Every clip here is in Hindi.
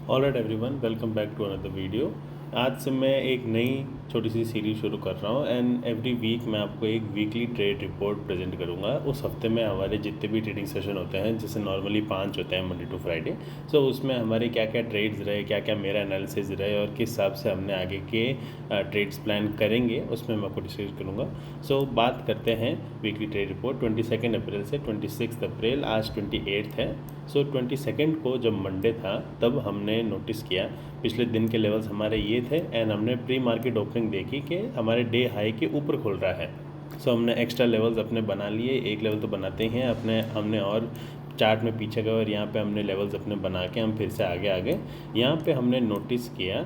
Alright everyone, welcome back to another video. आज से मैं एक नई छोटी सी सीरीज शुरू कर रहा हूँ एंड एवरी वीक मैं आपको एक वीकली ट्रेड रिपोर्ट प्रेजेंट करूँगा। उस हफ्ते में हमारे जितने भी ट्रेडिंग सेशन होते हैं, जैसे नॉर्मली 5 होते हैं मंडे टू फ्राइडे, सो उसमें हमारे क्या क्या ट्रेड्स रहे, क्या क्या मेरा एनालिसिस रहे और किस हिसाब से हमने आगे के ट्रेड्स प्लान करेंगे, उसमें मैं आपको डिस्कस करूँगा। सो बात करते हैं वीकली ट्रेड रिपोर्ट 22 अप्रैल से 26 अप्रैल, आज 28 है। सो 22 को जब मंडे था तब हमने नोटिस किया पिछले दिन के लेवल्स हमारे ये थे एंड हमने प्री मार्केट ओपनिंग देखी कि हमारे डे हाई के ऊपर खुल रहा है। सो हमने एक्स्ट्रा लेवल्स अपने बना लिए, एक लेवल तो बनाते ही हैं अपने, हमने और चार्ट में पीछे गए और यहाँ पे हमने लेवल्स अपने बना के हम फिर से आगे आगे यहाँ पे हमने नोटिस किया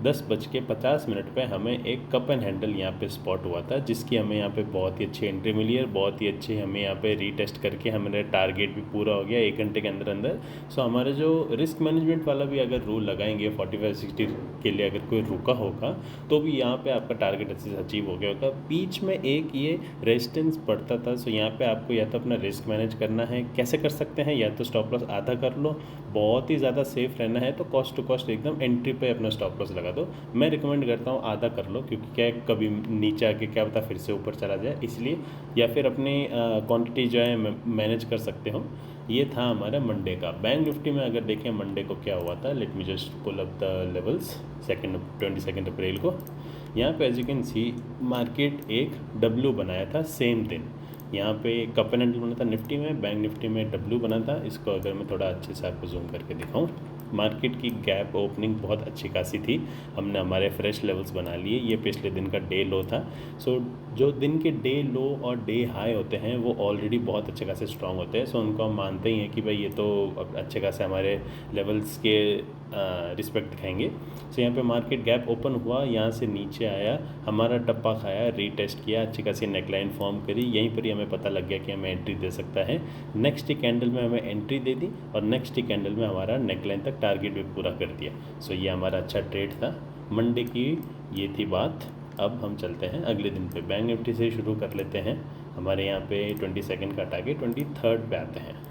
10:50 पे हमें एक कप एंड हैंडल यहाँ पे स्पॉट हुआ था, जिसकी हमें यहाँ पे बहुत ही अच्छी एंट्री मिली है, बहुत ही अच्छी हमें यहाँ पे रीटेस्ट करके हमारा टारगेट भी पूरा हो गया 1 घंटे के अंदर अंदर। सो हमारे जो रिस्क मैनेजमेंट वाला भी अगर रूल लगाएंगे 45-60 के लिए, अगर कोई रुका होगा तो भी यहाँ पे आपका टारगेट अच्छे से अचीव हो गया होगा। बीच में एक ये रेजिस्टेंस पड़ता था, सो यहाँ पे आपको या तो अपना रिस्क मैनेज करना है, कैसे कर सकते हैं, या तो स्टॉप लॉस आधा कर लो, बहुत ही ज़्यादा सेफ रहना है तो कॉस्ट टू कॉस्ट एकदम एंट्री पे अपना स्टॉप लॉस लगा दो। मैं रिकमेंड करता हूँ आधा कर लो, क्योंकि क्या है, कभी नीचे आके क्या पता फिर से ऊपर चला जाए, इसलिए, या फिर अपनी क्वांटिटी जो है मैनेज कर सकते हो। ये था हमारा मंडे का। बैंक निफ्टी में अगर देखें मंडे को क्या हुआ था, let me just pull up the levels 22 अप्रैल को। यहाँ पे as you can see market एक डब्ल्यू बनाया था सेम दिन। यहाँ पे कप एंड हैंडल बना था निफ्टी में, बैंक निफ्टी में डब्ल्यू बना था। इसको अगर मैं थोड़ा अच्छे से आपको जूम करके दिखाऊं, मार्केट की गैप ओपनिंग बहुत अच्छी खासी थी, हमने हमारे फ्रेश लेवल्स बना लिए। ये पिछले दिन का डे लो था। सो जो दिन के डे लो और डे हाई होते हैं वो ऑलरेडी बहुत अच्छे खासे स्ट्रांग होते हैं। सो उनको हम मानते ही हैं कि भाई ये तो अच्छे खासे हमारे लेवल्स के रिस्पेक्ट दिखाएंगे। सो यहाँ पे मार्केट गैप ओपन हुआ, यहाँ से नीचे आया, हमारा टप्पा खाया, रीटेस्ट किया, अच्छी खासी नेकलाइन फॉर्म करी, यहीं पर ही हमें पता लग गया कि हमें एंट्री दे सकता है। नेक्स्ट ही कैंडल में हमें एंट्री दे दी और नेक्स्ट ही कैंडल में हमारा नेकलाइन तक टारगेट भी पूरा कर दिया। सो ये हमारा अच्छा ट्रेड था मंडे की, ये थी बात। अब हम चलते हैं अगले दिन पे, बैंक निफ्टी से शुरू कर लेते हैं। हमारे यहाँ पे 22 का टारगेट 23 पे आते हैं।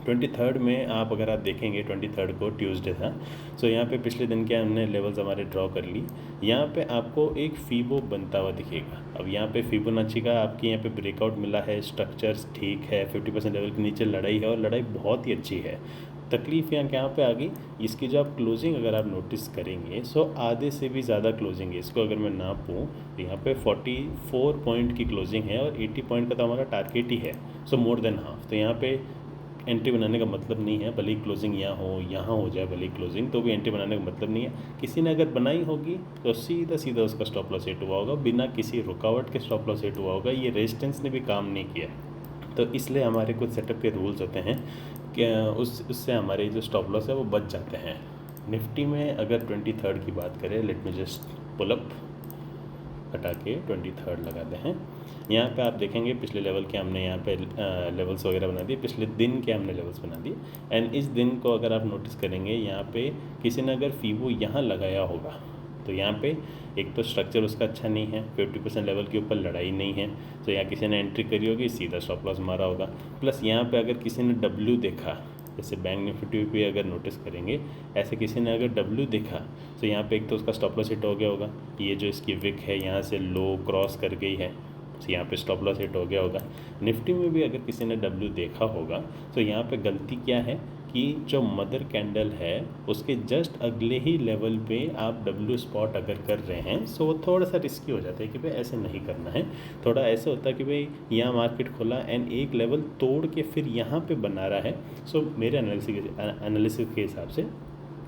23 में आप अगर आप देखेंगे 23 को ट्यूसडे था। सो यहाँ पे पिछले दिन के हमने लेवल्स हमारे ड्रॉ कर ली। यहाँ पे आपको एक फीबो बनता हुआ दिखेगा। अब यहाँ पे फिबोनाची का आपके यहाँ पे ब्रेकआउट मिला है, स्ट्रक्चर्स ठीक है, 50% लेवल के नीचे लड़ाई है और लड़ाई बहुत ही अच्छी है। तकलीफ यहाँ कहाँ पे आ गई, इसकी जो आप क्लोजिंग अगर आप नोटिस करेंगे, सो आधे से भी ज़्यादा क्लोजिंग है। इसको अगर मैं नापूँ तो यहाँ पे 44 पॉइंट की क्लोजिंग है और 80 पॉइंट का तो हमारा टारगेट ही है। सो मोर देन हाफ। तो यहाँ पे एंट्री बनाने का मतलब नहीं है, भले ही क्लोजिंग यहाँ हो जाए, भले ही क्लोजिंग, तो भी एंट्री बनाने का मतलब नहीं है। किसी ने अगर बनाई होगी तो सीधा सीधा उसका स्टॉप लॉस हिट हुआ होगा, बिना किसी रुकावट के स्टॉप लॉस हिट हुआ होगा। ये रेजिस्टेंस ने भी काम नहीं किया, तो इसलिए हमारे कुछ सेटअप के रूल्स होते हैं कि उससे हमारे जो स्टॉप लॉस है वो बच जाते हैं। निफ्टी में अगर 23 की बात करें, let me just pull up, हटा के 23 लगाते हैं। यहाँ पे आप देखेंगे पिछले लेवल के हमने यहाँ पे लेवल्स वगैरह बना दिए, पिछले दिन के हमने लेवल्स बना दिए एंड इस दिन को अगर आप नोटिस करेंगे, यहाँ पे किसी ने अगर फीबो यहाँ लगाया होगा तो यहाँ पे एक तो स्ट्रक्चर उसका अच्छा नहीं है, 50% लेवल के ऊपर लड़ाई नहीं है, तो यहाँ किसी ने एंट्री करी होगी, सीधा स्टॉप लॉस मारा होगा। प्लस यहाँ पे अगर किसी ने डब्ल्यू देखा, जैसे बैंक निफ्टी पे अगर नोटिस करेंगे, ऐसे किसी ने अगर डब्ल्यू देखा तो यहाँ पे एक तो उसका स्टॉप लॉस हिट हो गया होगा। ये जो इसकी विक है यहाँ से लो क्रॉस कर गई है, तो यहाँ पे स्टॉप लॉस हिट हो गया होगा। निफ्टी में भी अगर किसी ने डब्ल्यू देखा होगा तो यहाँ पे गलती क्या है कि जो मदर कैंडल है उसके जस्ट अगले ही लेवल पे आप डब्ल्यू स्पॉट अगर कर रहे हैं, सो वो थोड़ा सा रिस्की हो जाता है कि भाई ऐसे नहीं करना है। थोड़ा ऐसे होता है कि भाई यहाँ मार्केट खोला एंड एक लेवल तोड़ के फिर यहाँ पे बना रहा है। सो मेरे एनालिसिस के हिसाब से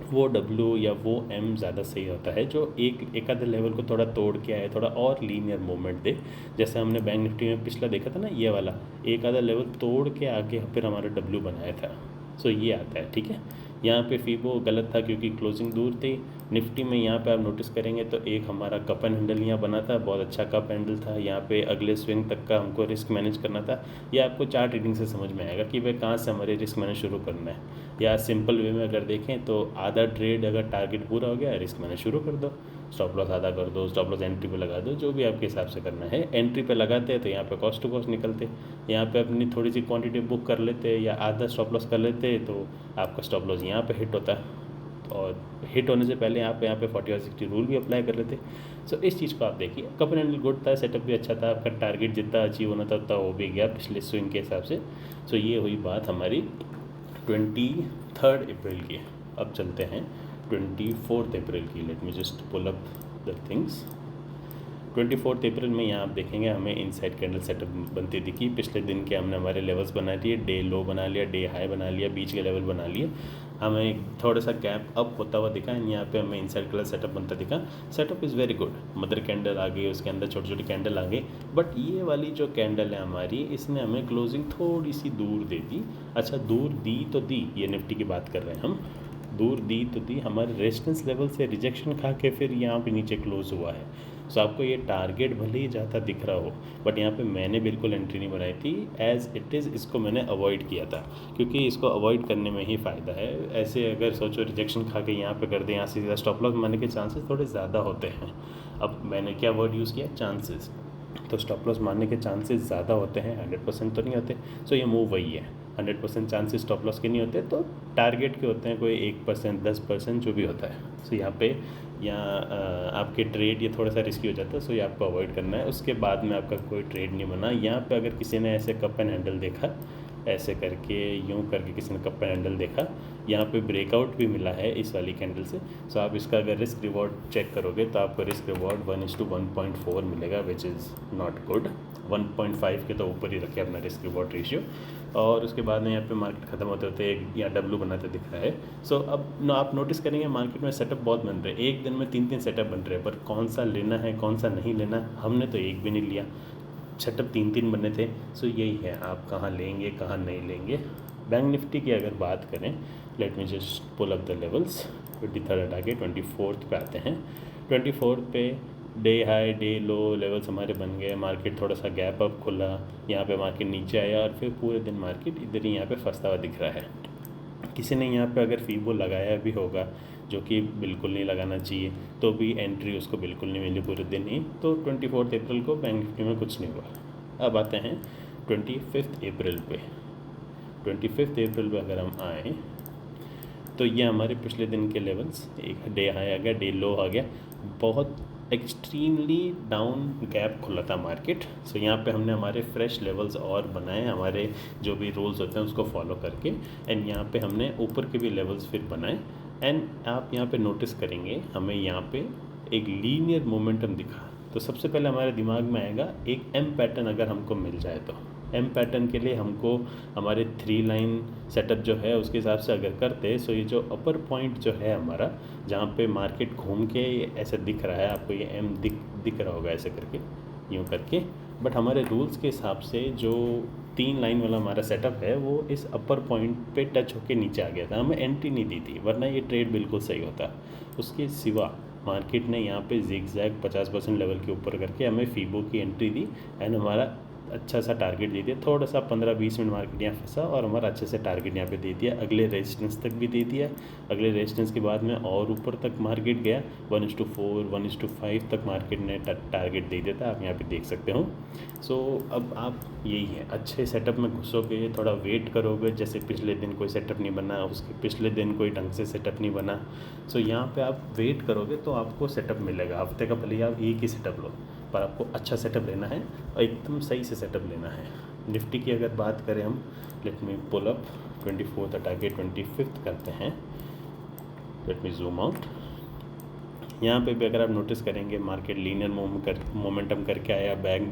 वो डब्ल्यू या वो एम ज़्यादा सही होता है, जो एक आधे लेवल को थोड़ा तोड़ के आए, थोड़ा और लीनियर मूवमेंट दे। जैसे हमने बैंक निफ्टी में पिछला देखा था ना, ये वाला एक आधा लेवल तोड़ के आके फिर हमारा डब्ल्यू बनाया था। सो ये आता है, ठीक है। यहाँ पे फीबो गलत था क्योंकि क्लोजिंग दूर थी। निफ्टी में यहाँ पे आप नोटिस करेंगे तो एक हमारा कप एंड हैंडल यहाँ बना था, बहुत अच्छा कप हैंडल था। यहाँ पे अगले स्विंग तक का हमको रिस्क मैनेज करना था। ये आपको चार्ट रीडिंग से समझ में आएगा कि भाई कहाँ से हमारे रिस्क मैनेज शुरू करना है। या सिंपल वे में अगर देखें तो आधा ट्रेड अगर टारगेट पूरा हो गया, रिस्क मैनेज शुरू कर दो, स्टॉप लॉस आधा कर दो, स्टॉप लॉस एंट्री पे लगा दो, जो भी आपके हिसाब से करना है। एंट्री पे लगाते हैं तो यहाँ पे कॉस्ट टू कॉस्ट निकलते, यहाँ पे अपनी थोड़ी सी क्वांटिटी बुक कर लेते या आधा स्टॉप लॉस कर लेते तो आपका स्टॉप लॉस यहाँ पे हिट होता है। और हिट होने से पहले आप यहाँ पे 40 और 60 रूल भी अप्लाई कर रहे थे। सो इस चीज़ को आप देखिए, कप एंड हैंडल गुड था, सेटअप भी अच्छा था, आपका टारगेट जितना अचीव होना था उतना हो भी गया पिछले स्विंग के हिसाब से। सो ये हुई बात हमारी 23 अप्रैल की। अब चलते हैं 24 अप्रैल की। Let me just pull up the things. 24 अप्रैल में यहाँ आप देखेंगे हमें इनसाइड कैंडल सेटअप बनती दिखी। पिछले दिन के हमने हमारे लेवल्स बना लिए, डे लो बना लिया, डे हाई बना लिया, बीच के लेवल बना लिए, हमें थोड़ा सा गैप अप होता हुआ दिखा एंड यहाँ पे हमें इनसाइड कैंडल सेटअप बनता दिखा। Setup is very good, mother candle आ गई, उसके अंदर छोटी छोटी कैंडल आ गई, बट ये वाली जो कैंडल है हमारी, इसने हमें क्लोजिंग थोड़ी सी दूर दे दी। अच्छा, दूर दी तो दी, ये निफ्टी की बात कर रहे हैं हम, दूर दी तो दी, हमारे रेजिस्टेंस लेवल से रिजेक्शन खा के फिर यहाँ पे नीचे क्लोज हुआ है। सो आपको ये टारगेट भले ही जाता दिख रहा हो, बट यहाँ पे मैंने बिल्कुल एंट्री नहीं बनाई थी, एज़ इट इज़ इसको मैंने अवॉइड किया था, क्योंकि इसको अवॉइड करने में ही फ़ायदा है। ऐसे अगर सोचो रिजेक्शन खा के यहाँ पे कर दें, यहाँ से सीधा स्टॉप लॉस मारने के चांसेस थोड़े ज़्यादा होते हैं। अब मैंने क्या वर्ड यूज़ किया, चांसेस, तो स्टॉप लॉस मारने के चांसेस ज़्यादा होते हैं, 100% तो नहीं होते। सो ये मूव वही है, 100% चांसेस स्टॉप लॉस के नहीं होते, तो टारगेट के होते हैं, कोई 1%, 10% जो भी होता है। सो यहाँ पे आपके ट्रेड ये थोड़ा सा रिस्की हो जाता है, सो ये आपको अवॉइड करना है। उसके बाद में आपका कोई ट्रेड नहीं बना। यहाँ पे अगर किसी ने ऐसे कप एंड हैंडल देखा, ऐसे करके यूँ करके किसी ने कप एंड हैंडल देखा, यहाँ पे ब्रेकआउट भी मिला है इस वाली कैंडल से। सो आप इसका अगर रिस्क रिवॉर्ड चेक करोगे तो आपको रिस्क रिवॉर्ड 1:1.4 मिलेगा, विच इज़ नॉट गुड। 1.5 के तो ऊपर ही रखे अपना रिस्क रिवॉर्ड रेशियो। और उसके बाद में यहाँ पे मार्केट ख़त्म होते होते एक या डब्लू बनाते दिख रहा है। सो अब आप नोटिस करेंगे मार्केट में सेटअप बहुत बन रहे हैं, एक दिन में 3-3 सेटअप बन रहे हैं, पर कौन सा लेना है कौन सा नहीं लेना, हमने तो एक भी नहीं लिया, सेटअप 3-3 बने थे। सो यही है, आप कहाँ लेंगे कहाँ नहीं लेंगे। बैंक निफ्टी की अगर बात करें, let me just pull up the levels. 23 आगे 24 पे आते हैं। 24 पे day high day low levels हमारे बन गए, मार्केट थोड़ा सा गैप अप खुला, यहाँ पे मार्केट नीचे आया और फिर पूरे दिन मार्केट इधर ही यहाँ पे फंसता हुआ दिख रहा है। किसी ने यहाँ पे अगर फीबो लगाया भी होगा, जो कि बिल्कुल नहीं लगाना चाहिए, तो भी एंट्री उसको बिल्कुल नहीं मिली पूरे दिन ही। तो 24 अप्रैल को बैंक निफ्टी में कुछ नहीं हुआ। अब आते हैं 25 अप्रैल पे। 25 अप्रैल पे अगर हम आएँ तो ये हमारे पिछले दिन के लेवल्स, एक डे हाई आ गया, डे लो आ गया, बहुत एक्सट्रीमली डाउन गैप खुला था मार्केट। सो यहाँ पे हमने हमारे फ्रेश लेवल्स और बनाए, हमारे जो भी रूल्स होते हैं उसको फॉलो करके, एंड यहाँ पे हमने ऊपर के भी लेवल्स फिर बनाए। एंड आप यहाँ पे नोटिस करेंगे हमें यहाँ पे एक लीनियर मोमेंटम दिखा। तो सबसे पहले हमारे दिमाग में आएगा एक एम पैटर्न अगर हमको मिल जाए तो। एम पैटर्न के लिए हमको हमारे 3 लाइन सेटअप जो है उसके हिसाब से अगर करते, सो ये जो अपर पॉइंट जो है हमारा, जहाँ पे मार्केट घूम के ऐसे दिख रहा है, आपको ये एम दिख रहा होगा ऐसे करके, यूँ करके, बट हमारे रूल्स के हिसाब से जो 3 लाइन वाला हमारा सेटअप है वो इस अपर पॉइंट पे टच होके नीचे आ गया था, हमें एंट्री नहीं दी थी, वरना ये ट्रेड बिल्कुल सही होता। उसके सिवा मार्केट ने यहाँ पे जिगजैग 50% लेवल के ऊपर करके हमें फीबो की एंट्री दी एंड हमारा अच्छा सा टारगेट दे दिया। थोड़ा सा 15-20 मिनट मार्केट यहाँ फंसा और हमारा अच्छे से टारगेट यहाँ पे दे दिया, अगले रेजिस्टेंस तक भी दे दिया। अगले रेजिस्टेंस के बाद में और ऊपर तक मार्केट गया, 1:4 1:5 तक मार्केट ने टारगेट दे दिया था, आप यहाँ पे देख सकते हो। सो अब आप यही है, अच्छे सेटअप में घुसोगे, थोड़ा वेट करोगे, जैसे पिछले दिन कोई सेटअप नहीं बना, उसके पिछले दिन कोई ढंग से सेटअप नहीं बना, सो यहाँ पे आप वेट करोगे तो आपको सेटअप मिलेगा। हफ्ते का भले आप एक ही सेटअप लो, पर आपको अच्छा सेटअप लेना है और एकदम सही से सेटअप लेना है। निफ्टी की अगर बात करें हम, लेट मी पुल अप 24 हटा के 25 करते हैं, लेट मी जूम आउट। यहाँ पे भी अगर आप नोटिस करेंगे मार्केट लीनियर मोमेंटम करके आया, बैंक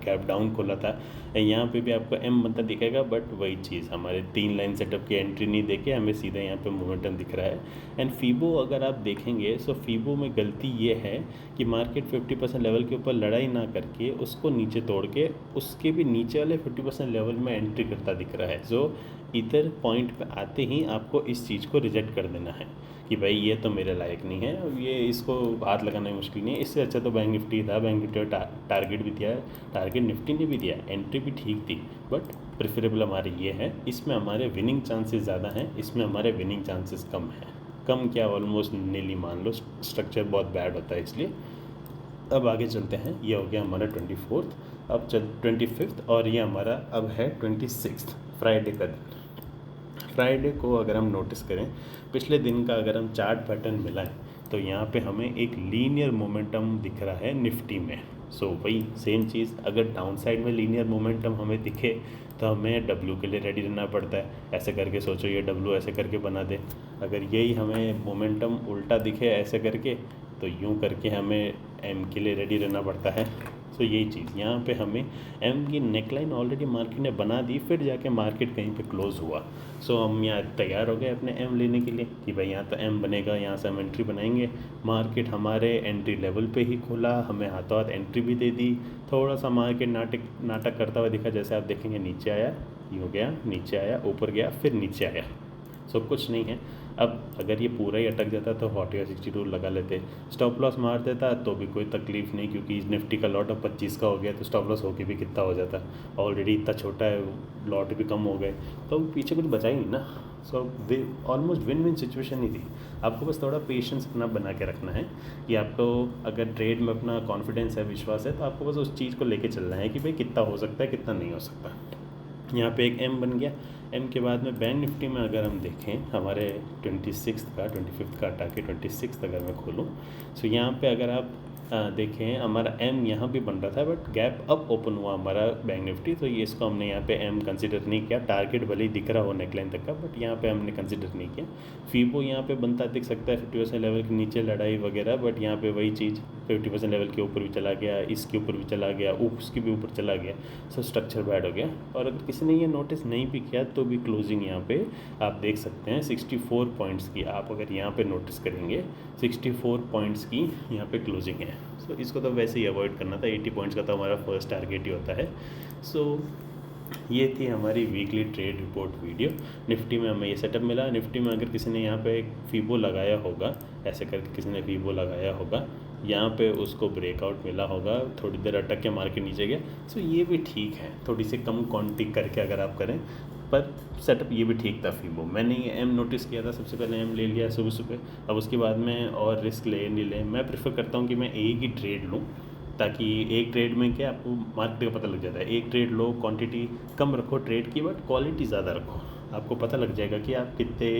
गैप डाउन खोला था, यहाँ पे भी आपको एम बनता दिखेगा, बट वही चीज़ हमारे 3 लाइन सेटअप की एंट्री नहीं देके हमें सीधा यहाँ पे मोमेंटम दिख रहा है। एंड फीबो अगर आप देखेंगे, सो फीबो में गलती ये है कि मार्केट 50% लेवल के ऊपर लड़ाई ना करके उसको नीचे तोड़ के उसके भी नीचे वाले 50% लेवल में एंट्री करता दिख रहा है। सो इधर पॉइंट पे आते ही आपको इस चीज़ को रिजेक्ट कर देना है कि भाई ये तो मेरे लायक नहीं है, ये इसको हाथ लगाना मुश्किल नहीं है। इससे अच्छा तो बैंक निफ्टी था, बैंक निफ्टी टारगेट भी दिया, टारगेट निफ्टी ने भी दिया, एंट्री भी ठीक थी, बट प्रेफरेबल हमारे ये है, इसमें हमारे विनिंग चांसेस ज़्यादा हैं, इसमें हमारे विनिंग चांसेस कम हैं। कम क्या, ऑलमोस्ट नीली मान लो, स्ट्रक्चर बहुत बैड होता है इसलिए। अब आगे चलते हैं, ये हो गया हमारा 24, अब 25 और ये हमारा अब है 26 फ्राइडे का दिन। फ्राइडे को अगर हम नोटिस करें, पिछले दिन का अगर हम चार्ट पैटर्न मिला है तो यहाँ पे हमें एक लीनियर मोमेंटम दिख रहा है निफ्टी में। सो वही सेम चीज़, अगर डाउन साइड में लीनियर मोमेंटम हमें दिखे तो हमें डब्ल्यू के लिए रेडी रहना पड़ता है। ऐसे करके सोचो, ये डब्ल्यू ऐसे करके बना दे। अगर यही हमें मोमेंटम उल्टा दिखे ऐसे करके तो यूँ करके हमें एम के लिए रेडी रहना पड़ता है। तो यही चीज़ यहाँ पे हमें एम की नेकलाइन ऑलरेडी मार्केट ने बना दी, फिर जाके मार्केट कहीं पे क्लोज़ हुआ। सो हम यहाँ तैयार हो गए अपने एम लेने के लिए कि भाई यहाँ तो एम बनेगा, यहाँ से हम एंट्री बनाएंगे। मार्केट हमारे एंट्री लेवल पे ही खुला, हमें हाथों हाथ एंट्री भी दे दी। थोड़ा सा मार्केट नाटक करता हुआ दिखा, जैसे आप देखेंगे नीचे आया, यूँ गया, नीचे आया, ऊपर गया, फिर नीचे आया। सो कुछ नहीं है। अब अगर ये पूरा ही अटक जाता तो 40 या 62 लगा लेते, स्टॉप लॉस मार देता तो भी कोई तकलीफ़ नहीं, क्योंकि निफ्टी का लॉट अब 25 का हो गया तो स्टॉप लॉस होके भी कितना हो जाता, ऑलरेडी इतना छोटा है, लॉट भी कम हो गए, तो पीछे कुछ बचा ही नहीं ना। So almost win win situation ही थी। आपको बस थोड़ा पेशेंस अपना बना के रखना है कि आपको अगर ट्रेड में अपना कॉन्फिडेंस है, विश्वास है, तो आपको बस उस चीज़ को लेके चलना है कि भाई कितना हो सकता है, कितना नहीं हो सकता। यहाँ पे एक एम बन गया। एम के बाद में बैंक निफ्टी में अगर हम देखें, हमारे 25 का हटा के 26 अगर मैं खोलूँ, सो यहाँ पे अगर आप देखें, हमारा एम यहाँ भी बन रहा था, बट गैप अप ओपन हुआ हमारा बैंक निफ्टी, तो ये इसको हमने यहाँ पे एम कंसिडर नहीं किया। टारगेट भले ही दिख रहा हो नेकलाइन तक का, बट यहाँ पे हमने कंसिडर नहीं किया। फीबो यहाँ पे बनता दिख सकता है 50% लेवल के नीचे लड़ाई वगैरह, बट यहाँ पे वही चीज़ 50% लेवल के ऊपर भी चला गया, इसके ऊपर भी चला गया, उसके भी ऊपर चला गया। सो स्ट्रक्चर बैड हो गया। और अगर किसी ने ये नोटिस नहीं भी किया तो भी क्लोजिंग यहाँ पे आप देख सकते हैं 64 पॉइंट्स की। आप अगर यहाँ पे नोटिस करेंगे 64 पॉइंट्स की यहाँ पे क्लोजिंग है। सो इसको तो वैसे ही अवॉइड करना था, 80 पॉइंट्स का तो हमारा फर्स्ट टारगेट ही होता है। सो ये थी हमारी weekly trade report video. Nifty में हमें ये सेटअप मिला। निफ्टी में अगर किसी ने यहाँ पे एक फीबो लगाया होगा, ऐसे करके किसी ने फीबो लगाया होगा, यहाँ पे उसको ब्रेकआउट मिला होगा, थोड़ी देर अटक के मार्केट नीचे गया, सो ये भी ठीक है। थोड़ी सी कम क्वांटिटी करके अगर आप करें, पर सेटअप ये भी ठीक था फीबो। मैंने ये एम नोटिस किया था, सबसे पहले एम ले लिया सुबह सुबह। अब उसके बाद में और रिस्क ले नहीं ले, मैं प्रेफर करता हूँ कि मैं एक ही ट्रेड लूँ, ताकि एक ट्रेड में क्या आपको मार्केट का पता लग जाता है। एक ट्रेड लो, क्वांटिटी कम रखो ट्रेड की, बट क्वालिटी ज़्यादा रखो। आपको पता लग जाएगा कि आप कितने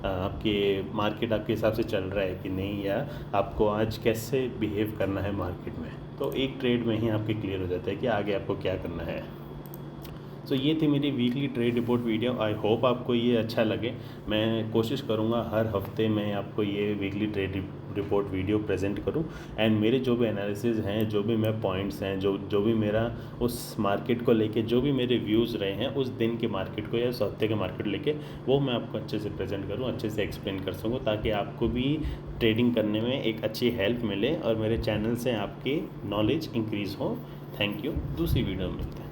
आपके मार्केट आपके हिसाब से चल रहा है कि नहीं, या आपको आज कैसे बिहेव करना है मार्केट में। तो एक ट्रेड में ही आपके क्लियर हो जाता है कि आगे आपको क्या करना है। सो ये थी मेरी weekly trade report video. I hope आपको ये अच्छा लगे। मैं कोशिश करूँगा हर हफ्ते मैं आपको ये weekly trade report video present करूं, एंड मेरे जो भी एनालिसिस हैं, जो भी मैं पॉइंट्स हैं, जो भी मेरा उस मार्केट को लेके जो भी मेरे व्यूज़ रहे हैं उस दिन के मार्केट को या उस हफ्ते के मार्केट लेके, वो मैं आपको अच्छे से प्रेजेंट करूं, अच्छे से एक्सप्लेन कर सकूँ, ताकि आपको भी ट्रेडिंग करने में एक अच्छी हेल्प मिले और मेरे चैनल से आपकी नॉलेज इंक्रीज़ हो। Thank you. दूसरी वीडियो में मिलते हैं।